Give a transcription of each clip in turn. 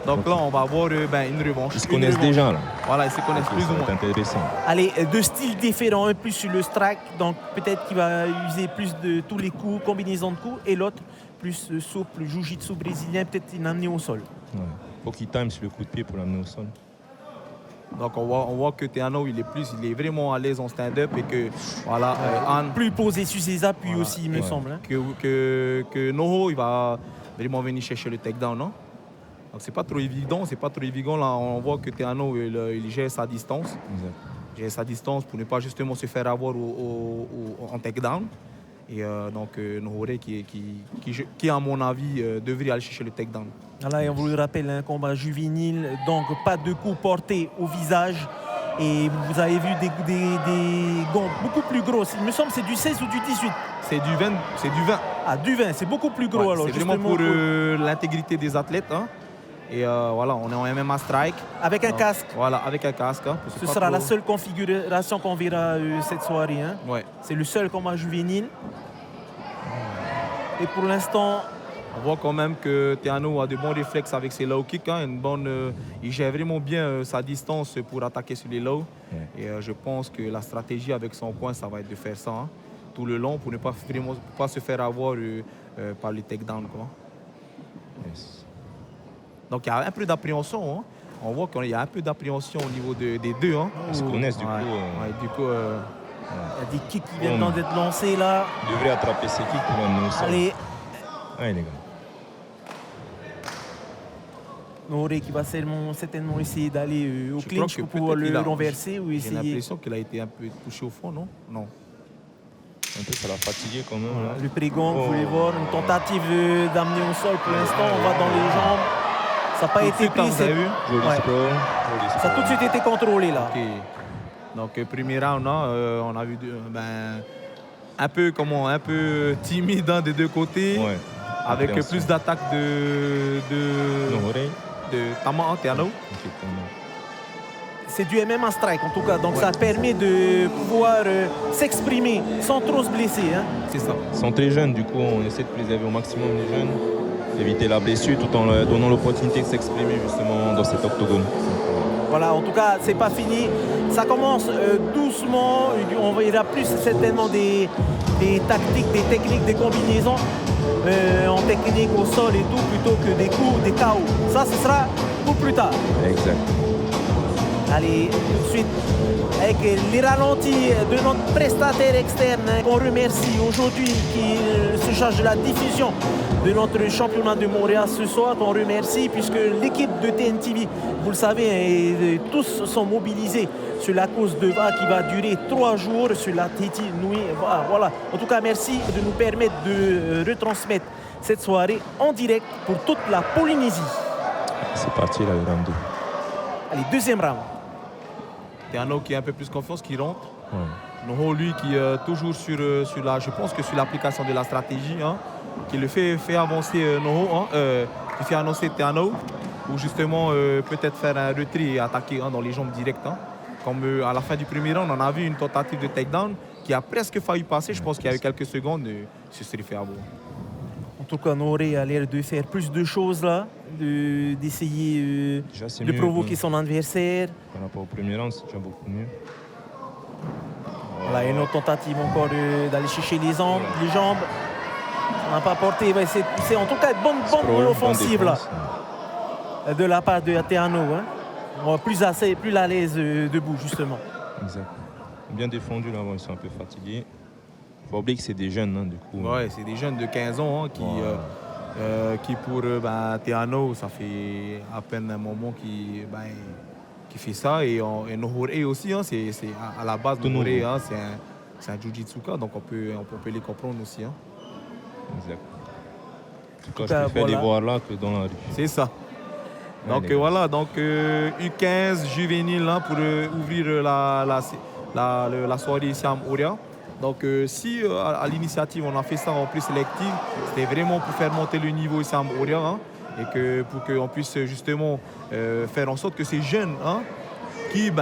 Donc là, on va avoir une revanche. Ils se connaissent déjà là. Voilà, ils se connaissent plus ou moins. C'est intéressant. Allez, deux styles différents, un plus sur le strike, donc peut-être qu'il va user plus de tous les coups, combinaison de coups, et l'autre plus souple, jiu-jitsu brésilien, peut-être une amener au sol. Ouais. Faut qu'il time sur le coup de pied pour l'amener au sol. Donc on voit que Teano, il est vraiment à l'aise en stand-up et que voilà, Anne, Plus posé sur ses appuis voilà, aussi, il me semble. Hein. que Noho, il va vraiment venir chercher le takedown, non? Donc c'est pas trop évident, là. On voit que Teano, il gère sa distance. Exact. Il gère sa distance pour ne pas justement se faire avoir en takedown. Et donc Nohore qui à mon avis devrait aller chercher le takedown. Voilà, et on vous le rappelle, un combat juvénile, donc pas de coups portés au visage. Et vous avez vu des gants beaucoup plus gros. Il me semble que c'est du 16 ou du 18. C'est du 20. Ah, du 20, c'est beaucoup plus gros. Ouais, alors. c'est vraiment pour l'intégrité des athlètes. Hein. Et voilà, on est en MMA Strike. Avec un casque. Voilà, avec un casque. Hein, Ce sera la seule configuration qu'on verra cette soirée. Hein. Ouais. C'est le seul combat juvénile. Et pour l'instant... On voit quand même que Teano a de bons réflexes avec ses low kicks. Hein, il gère vraiment bien sa distance pour attaquer sur les lows. Ouais. Et je pense que la stratégie avec son coin, ça va être de faire ça hein, tout le long pour ne pas se faire avoir par les takedowns. Yes. Donc il y a un peu d'appréhension. Hein. On voit qu'il y a un peu d'appréhension au niveau des deux. Hein. Ils se connaissent du coup. Il y a des kicks qui viennent d'être lancés là. Il devrait attraper ses kicks pour l'amener au sol. Allez. Allez les gars. Nohore qui va certainement essayer d'aller au clinch pour pouvoir le renverser ou essayer. J'ai l'impression qu'il a été un peu touché au fond, non? Non. Un peu, ça l'a fatigué quand même. Voilà, le prégant, vous voulez voir, une tentative d'amener au sol pour l'instant. On va dans les jambes. Ça n'a pas été pris. Vous avez vu? Ça a tout de suite été contrôlé là. Okay. Donc, premier round, on a vu un peu timide hein, des deux côtés. Ouais. Avec plus d'attaques de Teano. C'est du MMA Strike en tout cas, donc ça permet de pouvoir s'exprimer sans trop se blesser. Hein. C'est ça. Ils sont très jeunes, du coup on essaie de préserver au maximum les jeunes, éviter la blessure tout en leur donnant l'opportunité de s'exprimer justement dans cet octogone. Voilà, en tout cas, c'est pas fini. Ça commence doucement. On verra plus certainement des tactiques, des techniques, des combinaisons en technique au sol et tout, plutôt que des coups, des KO. Ça, ce sera pour plus tard. Exact. Allez, tout de suite, avec les ralentis de notre prestataire externe qu'on remercie aujourd'hui, qui se charge de la diffusion de notre championnat de Montréal ce soir, qu'on remercie, puisque l'équipe de TNTV, vous le savez, tous sont mobilisés sur la course de VA qui va durer 3 jours sur la Tahiti Nui. Voilà. En tout cas, merci de nous permettre de retransmettre cette soirée en direct pour toute la Polynésie. C'est parti là, le round 2. Allez, deuxième round. Teano qui a un peu plus confiance, qui rentre. Ouais. Noho, lui, qui est toujours sur l'application de la stratégie, hein, qui le fait avancer Noho, hein, qui fait annoncer Teano, ou justement peut-être faire un retrait et attaquer hein, dans les jambes directes. Hein. Comme à la fin du premier round, on a vu une tentative de takedown qui a presque failli passer. Je pense qu'il y a eu quelques secondes, se serait fait avoir. En tout cas, Nohore a l'air de faire plus de choses là, d'essayer de provoquer son adversaire. Par rapport au premier round, c'est déjà beaucoup mieux. Voilà, une autre tentative encore d'aller chercher les jambes. Ça n'a pas porté. Il va essayer de pousser. En tout cas, une bonne offensive là, de la part de Teano. Hein. Plus à l'aise debout, justement. Exact. Bien défendu là, ils sont un peu fatigués. Il faut oublier que c'est des jeunes, hein, du coup. Ouais, c'est des jeunes de 15 ans hein, qui pour Teano, ça fait à peine un moment qui fait ça. Et Nohore aussi, hein, c'est à la base de Nohore, hein, c'est un jiu-jitsuka, donc on peut les comprendre aussi. Hein. Exact. En tout cas, je préfère les voir là que dans la rue. C'est ça. Donc voilà, donc U15 juvénile hein, pour ouvrir la soirée ici à Montréal. Donc si à l'initiative on a fait ça en plus sélective, c'était vraiment pour faire monter le niveau ici à Montréal hein, et pour qu'on puisse justement faire en sorte que ces jeunes hein, qui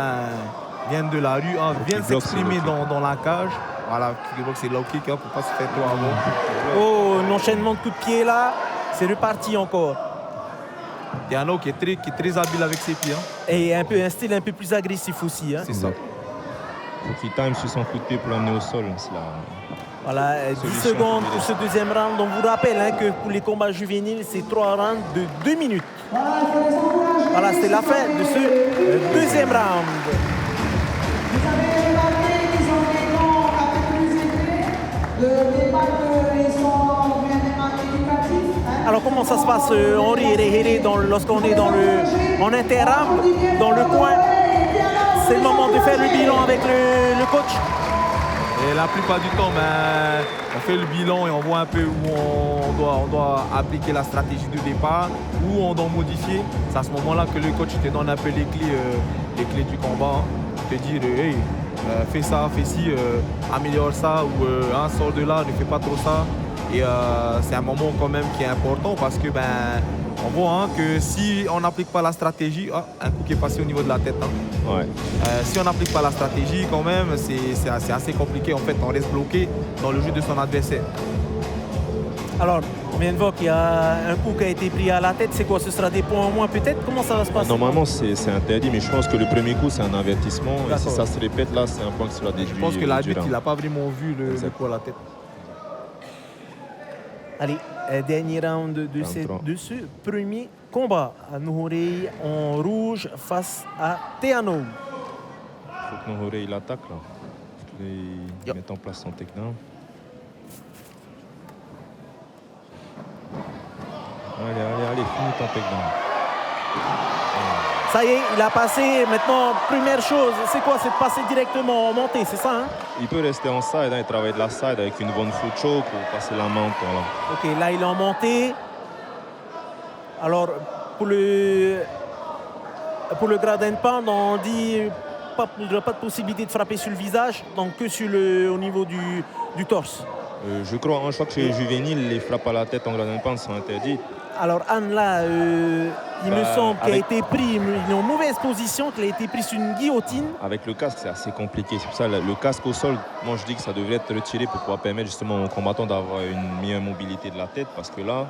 viennent de la rue, hein, viennent s'exprimer dans la cage. Voilà, c'est low kick hein, pour ne pas se faire trop avoir. Oh, un enchaînement de coups de pied là, c'est reparti encore. Teano qui est très habile avec ses pieds. Et un style un peu plus agressif aussi. C'est ça. Il faut qu'il time sur son coup de pied pour l'amener au sol. Voilà, 10 secondes pour ce deuxième round. On vous rappelle que pour les combats juvéniles, c'est 3 rounds de 2 minutes. Voilà, c'est la fin de ce deuxième round. Vous avez remarqué qu'ils ont des gants un peu plus épais, des pattes et sont bien éducatifs. Alors comment ça se passe, Henri et lorsqu'on est en interround, dans le coin? C'est le moment de faire le bilan avec le coach. Et la plupart du temps, on fait le bilan et on voit un peu où on doit appliquer la stratégie de départ, où on doit modifier. C'est à ce moment-là que le coach te donne un peu les clés du combat. Te dire, hey, fais ça, fais ci, améliore ça, ou sors de là, ne fais pas trop ça. Et c'est un moment quand même qui est important parce que on voit que si on n'applique pas la stratégie, un coup qui est passé au niveau de la tête. Ouais. Si on n'applique pas la stratégie, quand même, c'est assez compliqué. En fait, on reste bloqué dans le jeu de son adversaire. Alors, on vient de voir qu'il y a un coup qui a été pris à la tête. C'est quoi? Ce sera des points en moins peut-être? Comment ça va se passer? Normalement, c'est interdit, mais je pense que le premier coup, c'est un avertissement. Et si ça se répète, là, c'est un point qui sera déduit. Je pense que l'arbitre, il n'a pas vraiment vu le coup à la tête. Allez, dernier round de ce premier combat. Nouhourey en rouge face à Teano. Il faut que Nouhourey il attaque là. Il faut qu'il mette en place son takedown. Allez, finis ton takedown. Ça y est, il a passé. Maintenant, première chose, c'est quoi? C'est de passer directement en montée, c'est ça Il peut rester en side et travailler de la side avec une bonne foot choke ou passer la main. Voilà. Ok, là il est en montée. Alors, pour le grade and pound, on dit pas de possibilité de frapper sur le visage, donc que au niveau du torse. Je crois que chez les juvéniles, les frappes à la tête en grade and pound sont interdites. Alors Anne, là, il me semble qu'il a été pris en mauvaise position, qu'il a été pris sur une guillotine. Avec le casque, c'est assez compliqué. C'est pour ça le casque au sol, moi je dis que ça devrait être retiré pour pouvoir permettre justement aux combattants d'avoir une meilleure mobilité de la tête. Parce que là,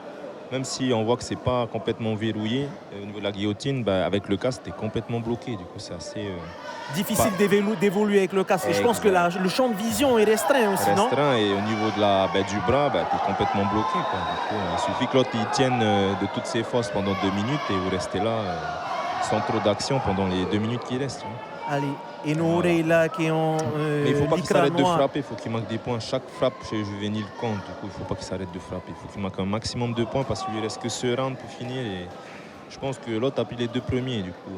même si on voit que c'est pas complètement verrouillé au niveau de la guillotine, avec le casque, tu es complètement bloqué. Du coup, c'est assez... difficile d'évoluer avec le casque. Et je pense que le champ de vision est restreint aussi, non? Restreint, et au niveau du bras, tu es complètement bloqué. Quoi. Du coup, il suffit que l'autre il tienne de toutes ses forces pendant 2 minutes et vous restez là sans trop d'action pendant les 2 minutes qui restent. Allez, et Nouhourey là qui est en mais il ne faut pas qu'il s'arrête de noir. frapper, il faut qu'il marque des points. Chaque frappe chez les juvéniles compte. Du coup, il ne faut pas qu'il s'arrête de frapper. Il faut qu'il marque un maximum de points parce qu'il lui reste que ce round pour finir. Et je pense que l'autre a pris les 2 premiers. Du coup,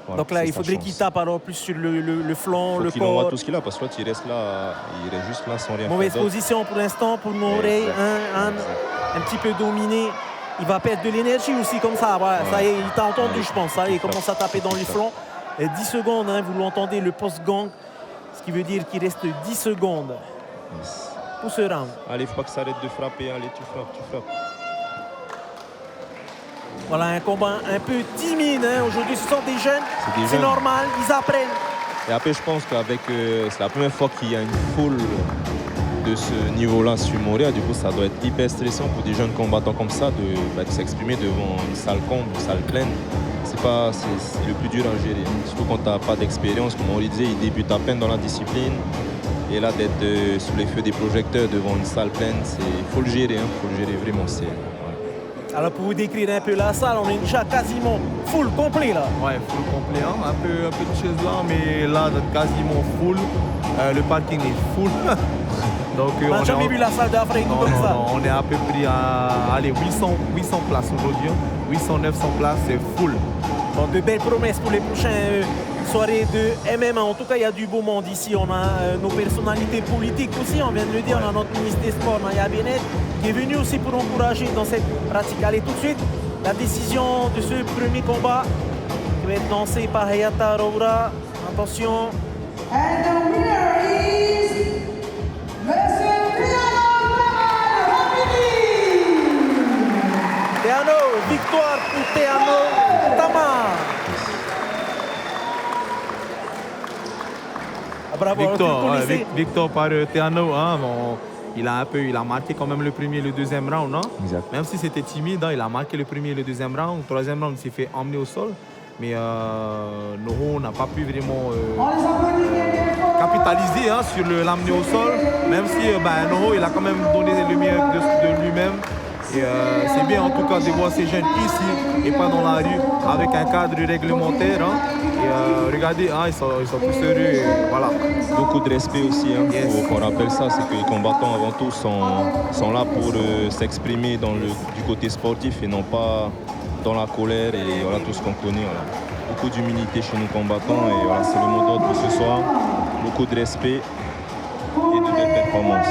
voilà, donc là, il faudrait qu'il tape alors plus sur le flanc, le corps. Il envoie tout ce qu'il a parce que l'autre, il reste juste là sans rien faire. Mauvaise position pour l'instant pour Nouhourey. Un petit peu dominé. Il va perdre de l'énergie aussi comme ça. Voilà, ça y est, il t'a entendu, je pense. Ça y est, il commence à taper dans les flancs. 10 secondes, vous l'entendez, le post-gang. Ce qui veut dire qu'il reste 10 secondes pour ce round. Allez, il ne faut pas qu'il s'arrête de frapper. Allez, tu frappes. Voilà un combat un peu timide. Aujourd'hui, ce sont des jeunes. C'est normal, ils apprennent. Et après, je pense qu'avec c'est la première fois qu'il y a une foule de ce niveau-là sur Montréal. Du coup, ça doit être hyper stressant pour des jeunes combattants comme ça de s'exprimer devant une salle comble, une salle pleine. C'est le plus dur à gérer. Surtout quand tu n'as pas d'expérience. Comme on le disait, il débute à peine dans la discipline. Et là, d'être sous les feux des projecteurs devant une salle pleine, il faut le gérer. Faut le gérer vraiment. Alors pour vous décrire un peu la salle, on est déjà quasiment full complet là. Ouais, full complet. Un peu de choses là, mais là, quasiment full. Le parking est full. Donc, on n'a jamais vu la salle d'Afrique comme ça. Non, on est à peu près à 800 places aujourd'hui. 800-900 places, c'est full. Bon, de belles promesses pour les prochaines soirées de MMA. En tout cas, il y a du beau monde ici. On a nos personnalités politiques aussi, on vient de le dire. On a notre ministre des Sports, Maya Bennett, qui est venu aussi pour encourager dans cette pratique. Allez, tout de suite, la décision de ce premier combat qui va être lancé par Hayata Roura. Attention. And the winner is Teano, victoire pour Teano Tamar. Bravo, Victoire par Teano. il a marqué quand même le premier et le deuxième round, non? Exact. Même si c'était timide, hein, il a marqué le premier et le deuxième round. Le troisième round, il s'est fait emmener au sol. Mais Noro n'a pas pu vraiment capitaliser, hein, sur l'amener au sol. Même si Noro, il a quand même donné le meilleur de lui-même. Et c'est bien en tout cas de voir ces jeunes ici et pas dans la rue avec un cadre réglementaire. Hein. Et regardez, hein, ils sont tous heureux. Et voilà. Beaucoup de respect aussi, hein. Yes. Faut qu'on rappelle ça, c'est que les combattants avant tout sont là pour s'exprimer du côté sportif et non pas dans la colère et voilà tout ce qu'on connaît. Voilà. Beaucoup d'humilité chez nos combattants et voilà, c'est le mot d'ordre pour ce soir. Beaucoup de respect et de belles performances.